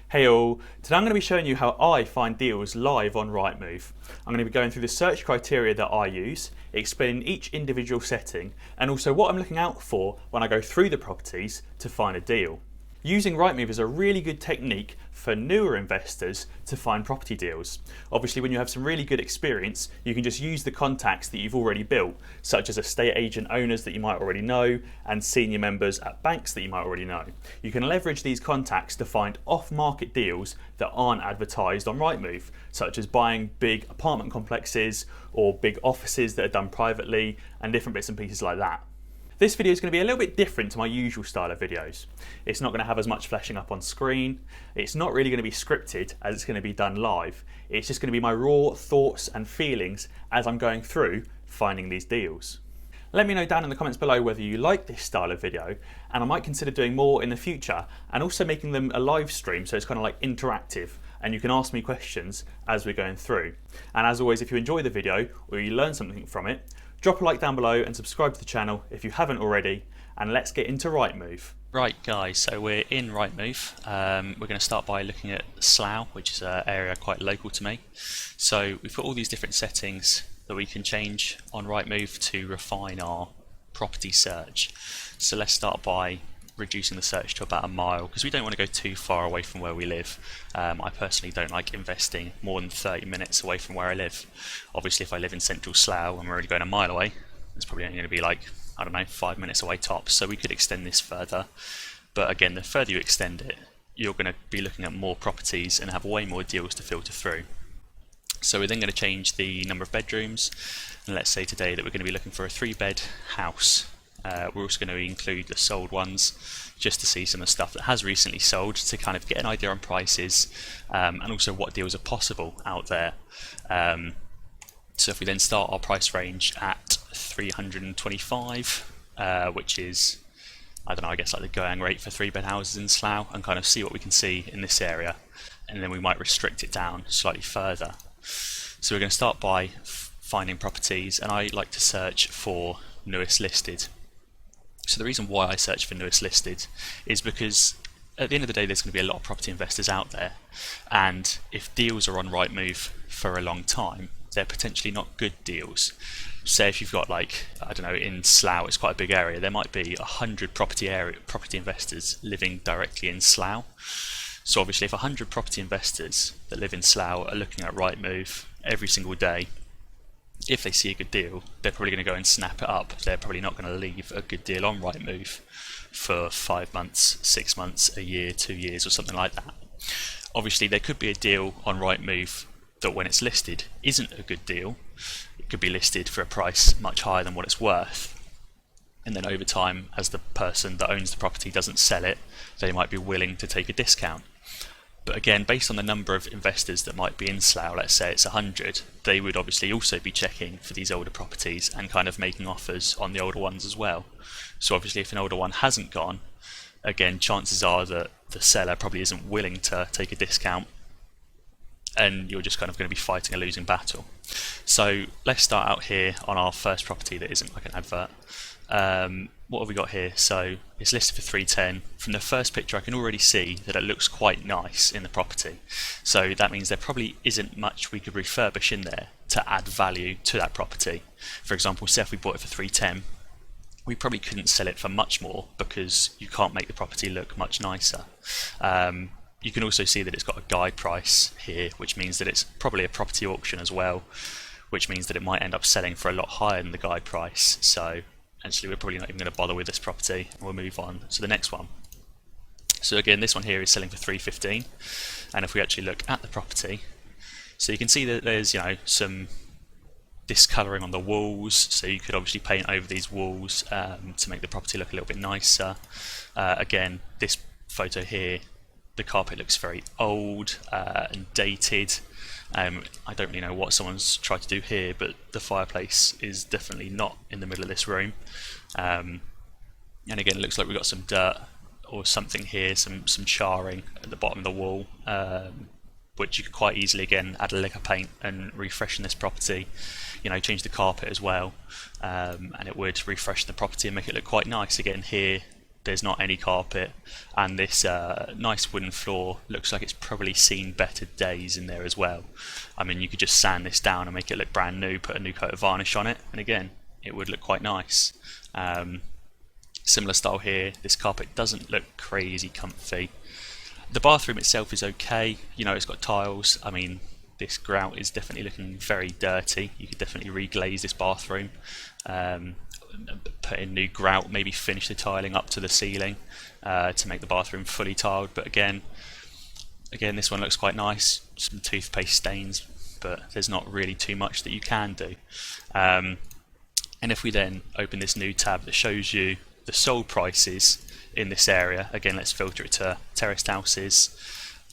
Hey all, today I'm going to be showing you how I find deals live on Rightmove. I'm going to be going through the search criteria that I use, explaining each individual setting, and also what I'm looking out for when I go through the properties to find a deal. Using Rightmove is a really good technique for newer investors to find property deals. Obviously, when you have some really good experience, you can just use the contacts that you've already built, such as estate agent owners that you might already know and senior members at banks that you might already know. You can leverage these contacts to find off-market deals that aren't advertised on Rightmove, such as buying big apartment complexes or big offices that are done privately and different bits and pieces like that. This video is going to be a little bit different to my usual style of videos. It's not going to have as much fleshing up on screen. It's not really going to be scripted as it's going to be done live. It's just going to be my raw thoughts and feelings as I'm going through finding these deals. Let me know down in the comments below whether you like this style of video, and I might consider doing more in the future and also making them a live stream so it's kind of like interactive and you can ask me questions as we're going through. And as always, if you enjoy the video or you learn something from it, drop a like down below and subscribe to the channel if you haven't already, and let's get into Rightmove. Right guys, so we're in Rightmove. We're going to start by looking at Slough, which is an area quite local to me. So we've got all these different settings that we can change on Rightmove to refine our property search. So let's start by reducing the search to about a mile, because we don't want to go too far away from where we live. I personally don't like investing more than 30 minutes away from where I live. Obviously if I live in central Slough and we're already going a mile away, it's probably only going to be like, I don't know, 5 minutes away tops, so we could extend this further. But again, the further you extend it, you're going to be looking at more properties and have way more deals to filter through. So we're then going to change the number of bedrooms, and let's say today that we're going to be looking for a 3-bed house. We're also going to include the sold ones just to see some of the stuff that has recently sold, to kind of get an idea on prices and also what deals are possible out there. So if we then start our price range at 325, which is, I don't know, I guess like the going rate for 3-bed houses in Slough, and kind of see what we can see in this area, and then we might restrict it down slightly further. So we're going to start by finding properties, and I like to search for newest listed. So the reason why I search for newest listed is because at the end of the day there's going to be a lot of property investors out there, and if deals are on Rightmove for a long time, they're potentially not good deals. Say if you've got, like, I don't know, in Slough, it's quite a big area, there might be 100 property investors living directly in Slough. So obviously if 100 property investors that live in Slough are looking at Rightmove every single day, if they see a good deal, they're probably going to go and snap it up. They're probably not going to leave a good deal on Rightmove for 5 months, 6 months, a year, 2 years, or something like that. Obviously there could be a deal on Rightmove that when it's listed isn't a good deal. It could be listed for a price much higher than what it's worth, and then over time, as the person that owns the property doesn't sell it, they might be willing to take a discount. But again, based on the number of investors that might be in Slough, let's say it's 100, they would obviously also be checking for these older properties and kind of making offers on the older ones as well. So obviously if an older one hasn't gone, again, chances are that the seller probably isn't willing to take a discount, and you're just kind of going to be fighting a losing battle. So let's start out here on our first property that isn't like an advert. What have we got here? So it's listed for 310. From the first picture I can already see that it looks quite nice in the property. So that means there probably isn't much we could refurbish in there to add value to that property. For example, say if we bought it for 310, we probably couldn't sell it for much more because you can't make the property look much nicer. You can also see that it's got a guide price here, which means that it's probably a property auction as well, which means that it might end up selling for a lot higher than the guide price. So actually we're probably not even going to bother with this property, and we'll move on to the next one. So again, this one here is selling for 315, and if we actually look at the property, so you can see that there's, you know, some discolouring on the walls, so you could obviously paint over these walls to make the property look a little bit nicer. Again, this photo here, the carpet looks very old and dated. I don't really know what someone's tried to do here, but the fireplace is definitely not in the middle of this room. And again, it looks like we've got some dirt or something here, some charring at the bottom of the wall, which you could quite easily, again, add a lick of paint and refreshen this property. You know, change the carpet as well, and it would refresh the property and make it look quite nice. Again, here there's not any carpet, and this nice wooden floor looks like it's probably seen better days in there as well. I mean, you could just sand this down and make it look brand new, put a new coat of varnish on it, and again, it would look quite nice. Similar style here. This carpet doesn't look crazy comfy. The bathroom itself is okay. You know, it's got tiles. I mean, this grout is definitely looking very dirty. You could definitely reglaze this bathroom, put in new grout, maybe finish the tiling up to the ceiling to make the bathroom fully tiled. But again, this one looks quite nice. Some toothpaste stains, but there's not really too much that you can do. And if we then open this new tab that shows you the sold prices in this area, again, let's filter it to terraced houses.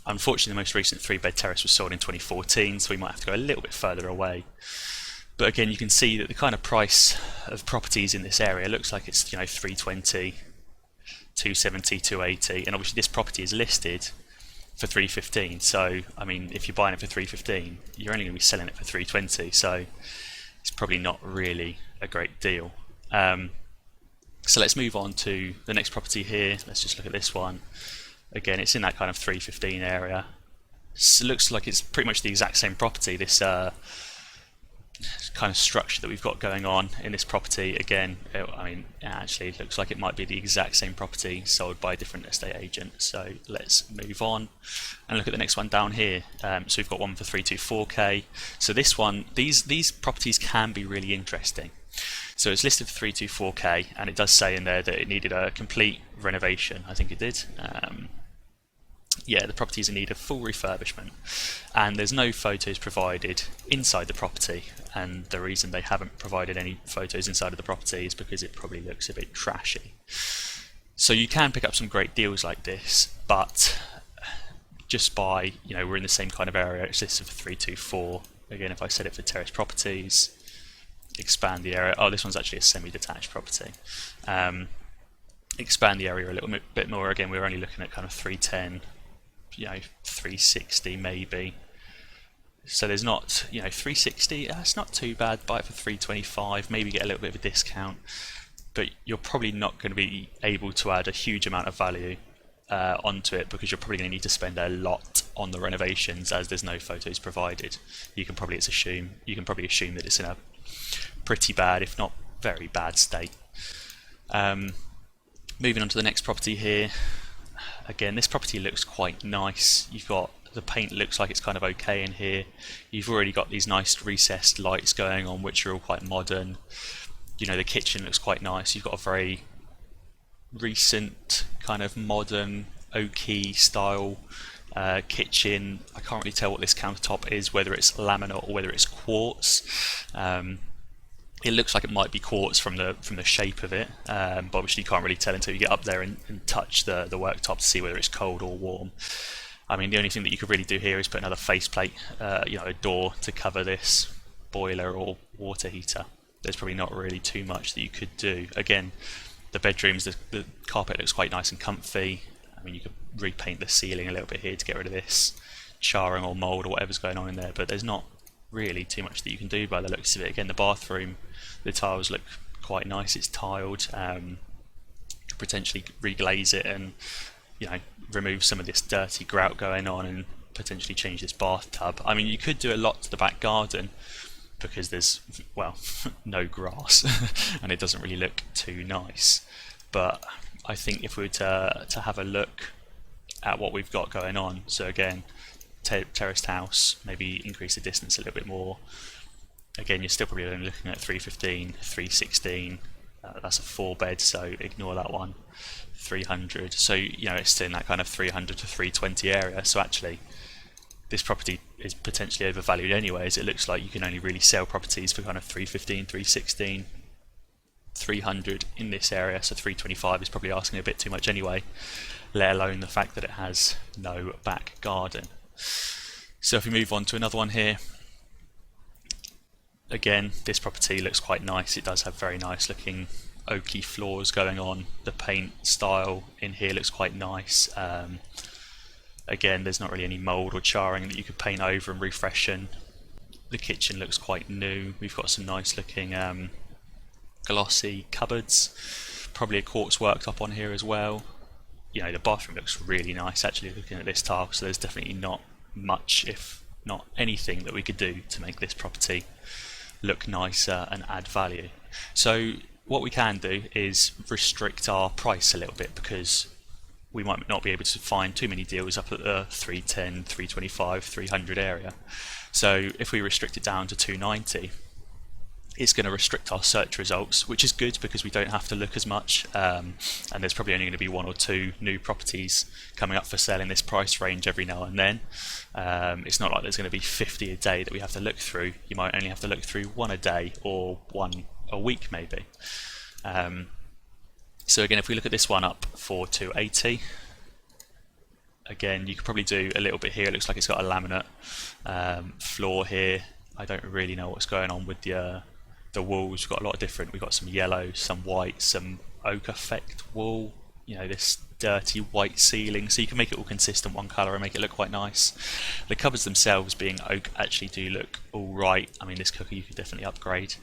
Unfortunately, the most recent 3-bed terrace was sold in 2014, so we might have to go a little bit further away. But again, you can see that the kind of price of properties in this area looks like it's, you know, 320, 270, 280, and obviously this property is listed for 315. So I mean, if you're buying it for 315, you're only going to be selling it for 320. So it's probably not really a great deal. So let's move on to the next property here. Let's just look at this one. Again, it's in that kind of 315 area. So it looks like it's pretty much the exact same property. This kind of structure that we've got going on in this property. Again, I mean, it actually looks like it might be the exact same property sold by a different estate agent. So let's move on and look at the next one down here. So we've got one for 324k. So this one, these properties can be really interesting. So it's listed for 324k, and it does say in there that it needed a complete renovation. I think it did. Yeah, the property is in need of full refurbishment, and there's no photos provided inside the property. And the reason they haven't provided any photos inside of the property is because it probably looks a bit trashy. So you can pick up some great deals like this, but just by, you know, we're in the same kind of area. It's listed for 324. Again, if I set it for terrace properties, expand the area. Oh, this one's actually a semi-detached property. Expand the area a little bit more. Again, we're only looking at kind of 310, you know, 360 maybe. So there's not, you know, 360. That's not too bad. Buy it for 325. Maybe get a little bit of a discount, but you're probably not going to be able to add a huge amount of value onto it, because you're probably going to need to spend a lot on the renovations, as there's no photos provided. You can probably assume that it's in a pretty bad, if not very bad state. Moving on to the next property here. Again, this property looks quite nice. You've got, the paint looks like it's kind of okay in here. You've already got these nice recessed lights going on, which are all quite modern. You know, the kitchen looks quite nice. You've got a very recent kind of modern oaky style kitchen. I can't really tell what this countertop is, whether it's laminate or whether it's quartz. It looks like it might be quartz from the shape of it, but obviously you can't really tell until you get up there and touch the worktop to see whether it's cold or warm. I mean, the only thing that you could really do here is put another faceplate, you know, a door to cover this boiler or water heater. There's probably not really too much that you could do. Again, the bedrooms, the carpet looks quite nice and comfy. I mean, you could repaint the ceiling a little bit here to get rid of this charring or mould or whatever's going on in there, but there's not really too much that you can do by the looks of it. Again, the bathroom, the tiles look quite nice. It's tiled. Could potentially reglaze it and, you know, remove some of this dirty grout going on and potentially change this bathtub. I mean, you could do a lot to the back garden because there's, well, no grass and it doesn't really look too nice. But I think if we were to have a look at what we've got going on, so again, terraced house, maybe increase the distance a little bit more. Again, you're still probably only looking at 315, 316. That's a 4-bed, so ignore that one. 300. So, you know, it's still in that kind of 300 to 320 area. So actually, this property is potentially overvalued anyway, as it looks like you can only really sell properties for kind of 315, 316, 300 in this area. So 325 is probably asking a bit too much anyway, let alone the fact that it has no back garden. So if we move on to another one here, again, this property looks quite nice. It does have very nice looking oaky floors going on. The paint style in here looks quite nice. Again, there's not really any mould or charring that you could paint over and refreshen. The kitchen looks quite new. We've got some nice looking glossy cupboards. Probably a quartz worktop on here as well. You know, the bathroom looks really nice actually looking at this tile, so there's definitely not much, if not anything, that we could do to make this property look nicer and add value. So what we can do is restrict our price a little bit, because we might not be able to find too many deals up at the 310, 325, 300 area. So if we restrict it down to 290, it's going to restrict our search results, which is good because we don't have to look as much, and there's probably only going to be 1 or 2 new properties coming up for sale in this price range every now and then. It's not like there's going to be 50 a day that we have to look through. You might only have to look through 1 a day, or 1 a week maybe. So again, if we look at this one up for 280, again you could probably do a little bit here. It looks like it's got a laminate floor here. I don't really know what's going on with the walls. We've got a lot of different. We've got some yellow, some white, some oak effect wool. You know, this dirty white ceiling. So you can make it all consistent one colour and make it look quite nice. The cupboards themselves, being oak, actually do look all right. I mean, this cooker you could definitely upgrade,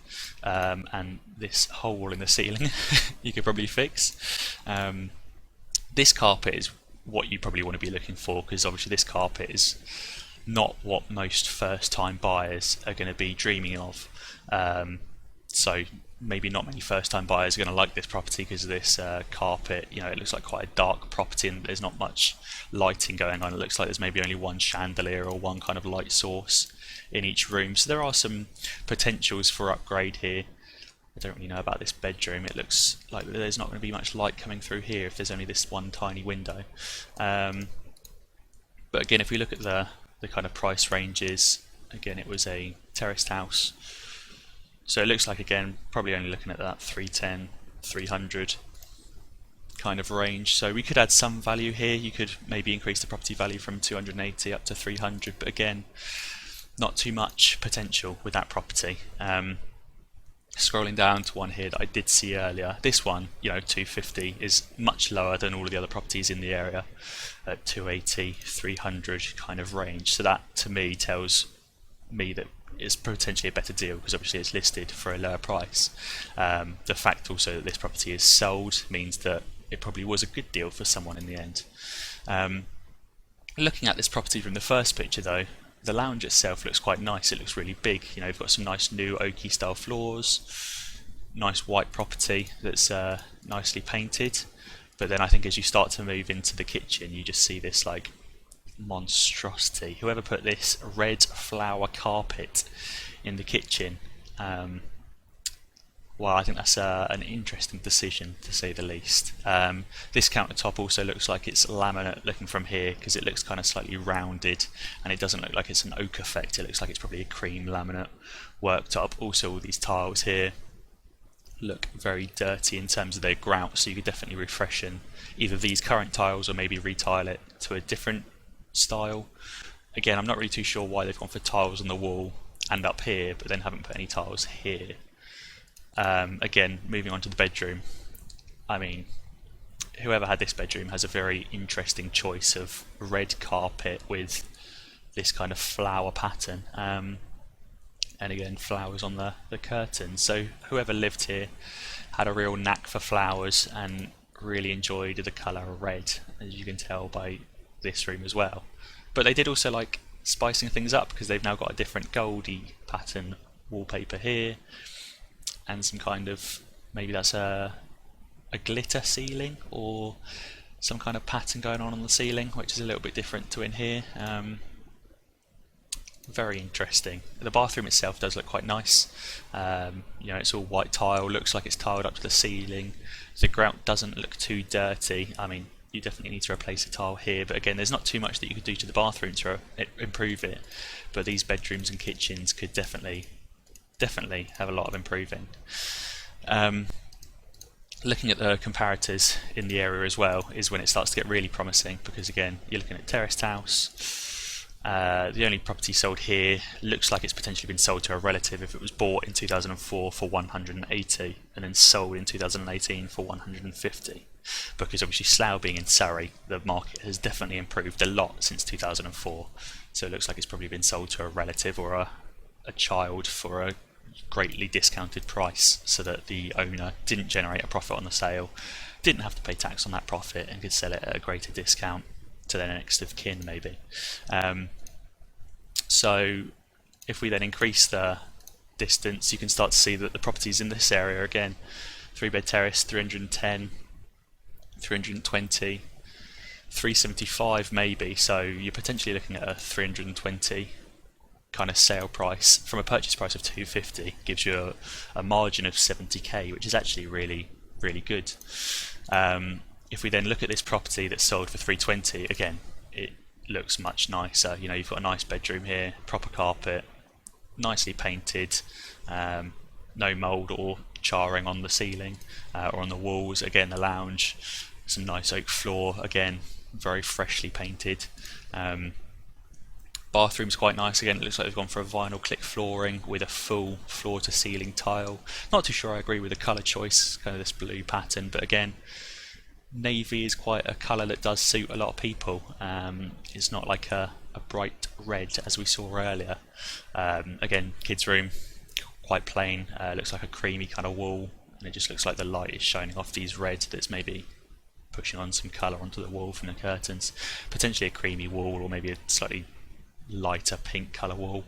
and this hole in the ceiling you could probably fix. This carpet is what you probably want to be looking for, because obviously this carpet is not what most first-time buyers are going to be dreaming of. So maybe not many first-time buyers are going to like this property because of this carpet. You know, it looks like quite a dark property and there's not much lighting going on. It looks like there's maybe only 1 chandelier or 1 kind of light source in each room. So there are some potentials for upgrade here. I don't really know about this bedroom. It looks like there's not going to be much light coming through here if there's only this 1 tiny window. But again, if we look at the kind of price ranges, again, it was a terraced house. So it looks like, again, probably only looking at that 310, 300 kind of range. So we could add some value here. You could maybe increase the property value from 280 up to 300, but again, not too much potential with that property. Scrolling down to one here that I did see earlier, this one, you know, 250 is much lower than all of the other properties in the area at 280, 300 kind of range. So that to me tells me that it's potentially a better deal, because obviously it's listed for a lower price. The fact also that this property is sold means that it probably was a good deal for someone in the end. Looking at this property from the first picture though, the lounge itself looks quite nice. It looks really big. You know, you've got some nice new oaky style floors, nice white property that's nicely painted. But then I think as you start to move into the kitchen, you just see this like monstrosity. Whoever put this red flower carpet in the kitchen, well, I think that's an interesting decision, to say the least. This countertop also looks like it's laminate looking from here, because it looks kind of slightly rounded, and it doesn't look like it's an oak effect. It looks like it's probably a cream laminate worktop. Also, all these tiles here look very dirty in terms of their grout, so you could definitely refreshen either these current tiles or maybe retile it to a different style. Again, I'm not really too sure why they've gone for tiles on the wall and up here, but then haven't put any tiles here. Again, moving on to the bedroom, I mean, whoever had this bedroom has a very interesting choice of red carpet with this kind of flower pattern, and again flowers on the curtains. So whoever lived here had a real knack for flowers and really enjoyed the colour red, as you can tell by this room as well. But they did also like spicing things up, because they've now got a different goldy pattern wallpaper here, and some kind of, maybe that's a glitter ceiling or some kind of pattern going on the ceiling, which is a little bit different to in here. Very interesting. The bathroom itself does look quite nice. You know, it's all white tile, looks like it's tiled up to the ceiling. The grout doesn't look too dirty. I mean, you definitely need to replace a tile here, but again, there's not too much that you could do to the bathroom to improve it. But these bedrooms and kitchens could definitely have a lot of improving. Looking at the comparators in the area as well is when it starts to get really promising, because again, you're looking at terraced house. The only property sold here looks like it's potentially been sold to a relative if it was bought in 2004 for 180 and then sold in 2018 for 150. Because obviously Slough being in Surrey, the market has definitely improved a lot since 2004. So it looks like it's probably been sold to a relative or a child for a greatly discounted price so that the owner didn't generate a profit on the sale, didn't have to pay tax on that profit, and could sell it at a greater discount to their next of kin maybe. So if we then increase the distance, you can start to see that the properties in this area, again, 3-bed terrace, 310, 320, 375 maybe, so you're potentially looking at a 320 kind of sale price from a purchase price of 250. Gives you a margin of 70k, which is actually really good. If we then look at this property that's sold for 320, again, it looks much nicer. You know, you've got a nice bedroom here, proper carpet, nicely painted, no mould or charring on the ceiling or on the walls. Again, the lounge, some nice oak floor, again, very freshly painted. Bathroom's quite nice. Again, it looks like they've gone for a vinyl click flooring with a full floor to ceiling tile. Not too sure I agree with the colour choice, kind of this blue pattern, but again, navy is quite a colour that does suit a lot of people. It's not like a bright red as we saw earlier. Again, kids' room, quite plain. Looks like a creamy kind of wool, and it just looks like the light is shining off these reds that's maybe pushing on some colour onto the wall from the curtains. Potentially a creamy wool, or maybe a slightly lighter pink colour wall.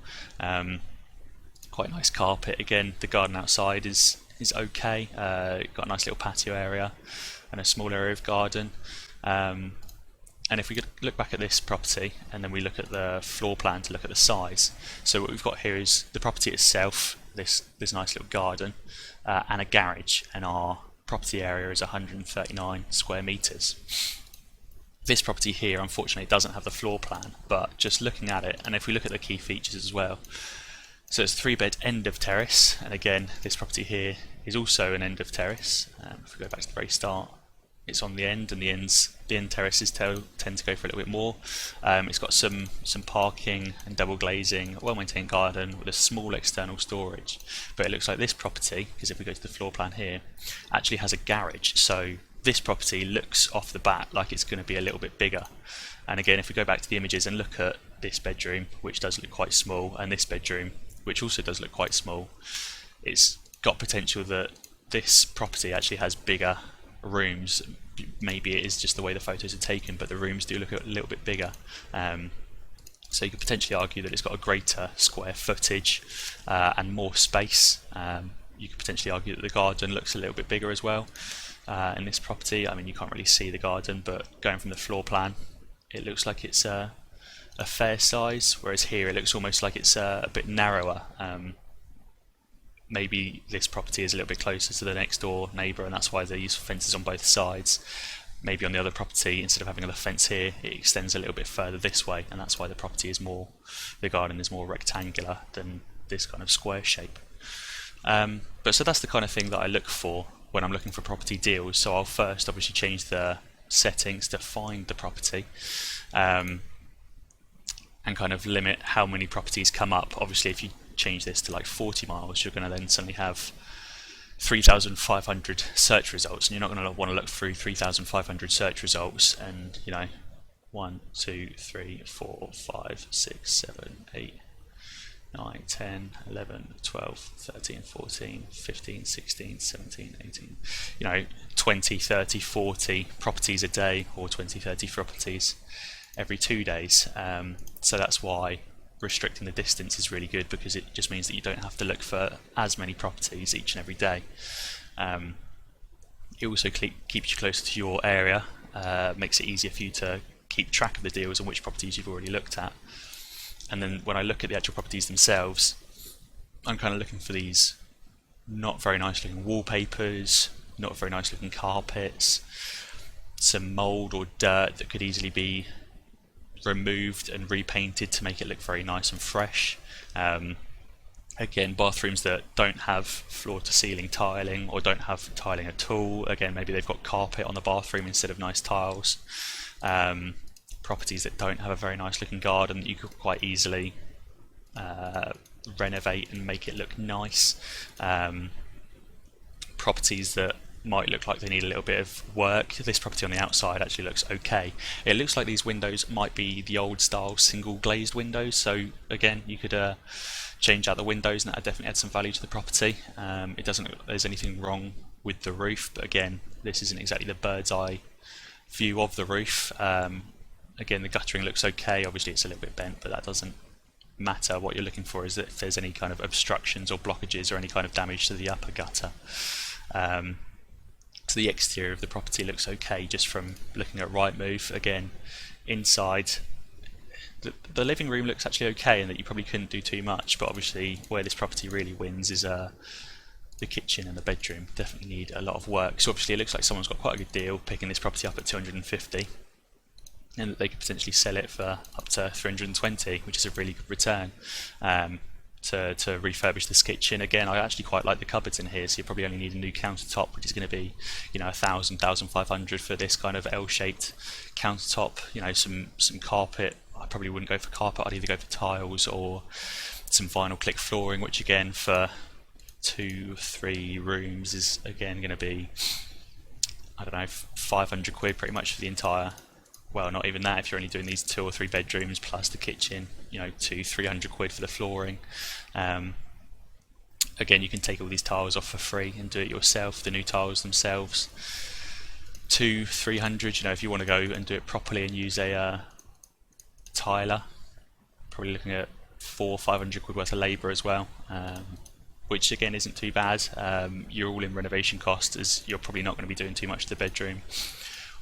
Quite nice carpet. Again, the garden outside is okay. Got a nice little patio area and a small area of garden. And if we could look back at this property and then we look at the floor plan to look at the size, so what we've got here is the property itself, this nice little garden, and a garage, and our property area is 139 square metres. This property here, unfortunately, doesn't have the floor plan, but just looking at it, and if we look at the key features as well, so it's a 3-bed end of terrace, and again, this property here is also an end of terrace. If we go back to the very start, it's on the end, and the end terraces tend to go for a little bit more. It's got some parking and double glazing, a well-maintained garden with a small external storage. But it looks like this property, because if we go to the floor plan here, actually has a garage. So this property looks off the bat like it's going to be a little bit bigger. And again, if we go back to the images and look at this bedroom, which does look quite small, and this bedroom, which also does look quite small, it's got potential that this property actually has bigger rooms. Maybe it is just the way the photos are taken, but the rooms do look a little bit bigger. So you could potentially argue that it's got a greater square footage and more space. You could potentially argue that the garden looks a little bit bigger as well in this property. I mean, you can't really see the garden, but going from the floor plan, it looks like it's a fair size, whereas here it looks almost like it's a bit narrower. Maybe this property is a little bit closer to the next door neighbour, and that's why they use fences on both sides. Maybe on the other property, instead of having a fence here, it extends a little bit further this way, and that's why the garden is more rectangular than this kind of square shape. But so that's the kind of thing that I look for when I'm looking for property deals. So I'll first obviously change the settings to find the property, and kind of limit how many properties come up. Obviously, if you change this to like 40 miles, you're going to then suddenly have 3,500 search results, and you're not going to want to look through 3,500 search results and, 1, 2, 3, 4, 5, 6, 7, 8, 9, 10, 11, 12, 13, 14, 15, 16, 17, 18, 20, 30, 40 properties a day, or 20, 30 properties every 2 days. So that's why restricting the distance is really good, because it just means that you don't have to look for as many properties each and every day. It also keeps you closer to your area, makes it easier for you to keep track of the deals and which properties you've already looked at. And then when I look at the actual properties themselves, I'm kind of looking for these not very nice looking wallpapers, not very nice looking carpets, some mould or dirt that could easily be removed and repainted to make it look very nice and fresh. Again, bathrooms that don't have floor to ceiling tiling, or don't have tiling at all. Again, maybe they've got carpet on the bathroom instead of nice tiles. Properties that don't have a very nice looking garden that you could quite easily renovate and make it look nice. Properties that might look like they need a little bit of work. This property on the outside actually looks okay. It looks like these windows might be the old style single glazed windows, so again you could change out the windows and that would definitely add some value to the property. It doesn't look like there's anything wrong with the roof, but again this isn't exactly the bird's eye view of the roof. Again, the guttering looks okay. Obviously it's a little bit bent, but that doesn't matter. What you're looking for is that if there's any kind of obstructions or blockages or any kind of damage to the upper gutter. So the exterior of the property looks okay just from looking at Rightmove. Again, inside the living room looks actually okay, and that you probably couldn't do too much, but obviously where this property really wins is the kitchen and the bedroom. Definitely need a lot of work. So obviously it looks like someone's got quite a good deal picking this property up at 250, and that they could potentially sell it for up to 320, which is a really good return. To refurbish this kitchen. Again, I actually quite like the cupboards in here, so you probably only need a new countertop, which is going to be, you know, 1,500 for this kind of L-shaped countertop. You know, some carpet. I probably wouldn't go for carpet. I'd either go for tiles or some vinyl click flooring, which again for 2-3 rooms is again going to be, I don't know, 500 quid pretty much for the entire. Well, not even that if you're only doing these 2 or 3 bedrooms plus the kitchen, you know, 200-300 quid for the flooring. Again, you can take all these tiles off for free and do it yourself, the new tiles themselves. 200-300, you know, if you want to go and do it properly and use a tiler, probably looking at 400-500 quid worth of labour as well, which again isn't too bad. You're all in renovation costs, as you're probably not going to be doing too much to the bedroom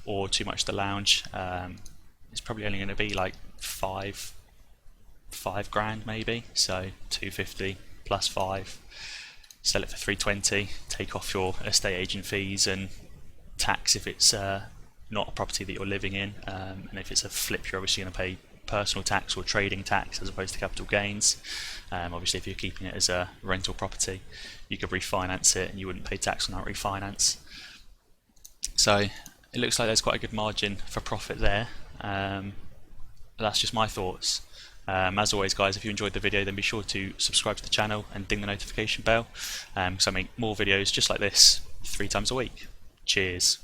or too much to the lounge. It's probably only going to be like five grand maybe, so 250 plus 5, sell it for 320, take off your estate agent fees and tax if it's not a property that you're living in, and if it's a flip you're obviously going to pay personal tax or trading tax as opposed to capital gains. Obviously if you're keeping it as a rental property you could refinance it and you wouldn't pay tax on that refinance. So it looks like there's quite a good margin for profit there. That's just my thoughts. As always guys, if you enjoyed the video then be sure to subscribe to the channel and ding the notification bell, because I make more videos just like this 3 times a week. Cheers.